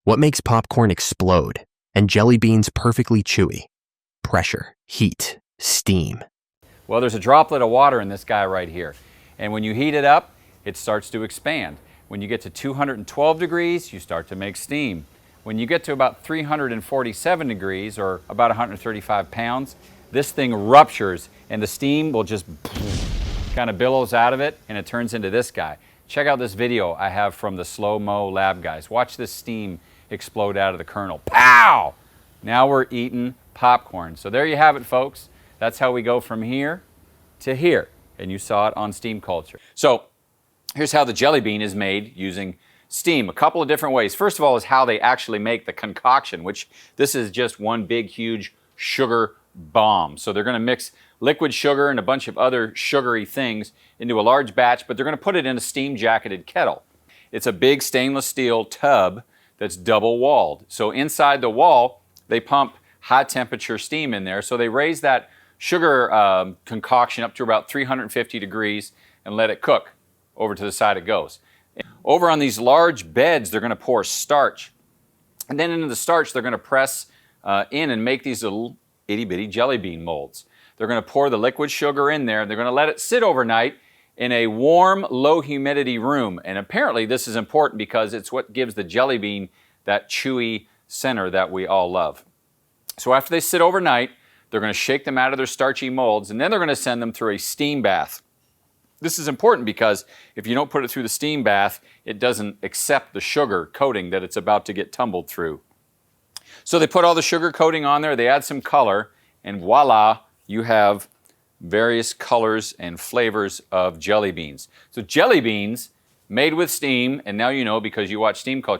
What makes popcorn explode and jelly beans perfectly chewy? Pressure, heat, steam. Well, there's a droplet of water in this guy right here. And when you heat it up, it starts to expand. When you get to 212 degrees, you start to make steam. When you get to about 347 degrees, or about 135 pounds, this thing ruptures and the steam will just kind of billows out of it and it turns into this guy. Check out this video I have from the slow-mo lab guys. Watch this steam explode out of the kernel. Pow! Now we're eating popcorn. So there you have it, folks. That's how we go from here to here. And you saw it on Steam Culture. So here's how the jelly bean is made using steam. A couple of different ways. First of all is how they actually make the concoction, which this is just one big, huge sugar bomb. So they're going to mix liquid sugar and a bunch of other sugary things into a large batch, but they're going to put it in a steam-jacketed kettle. It's a big stainless steel tub that's double-walled. So inside the wall, they pump high-temperature steam in there. So they raise that sugar concoction up to about 350 degrees and let it cook. Over to the side it goes. Over on these large beds, they're going to pour starch. And then into the starch, they're going to press in and make these little itty-bitty jelly bean molds. They're going to pour the liquid sugar in there. They're going to let it sit overnight in a warm, low humidity room. And apparently this is important because it's what gives the jelly bean that chewy center that we all love. So after they sit overnight, they're going to shake them out of their starchy molds, and then they're going to send them through a steam bath. This is important because if you don't put it through the steam bath, it doesn't accept the sugar coating that it's about to get tumbled through. So they put all the sugar coating on there, they add some color, and voila, you have various colors and flavors of jelly beans. So jelly beans made with steam, and now you know because you watch Steam Culture.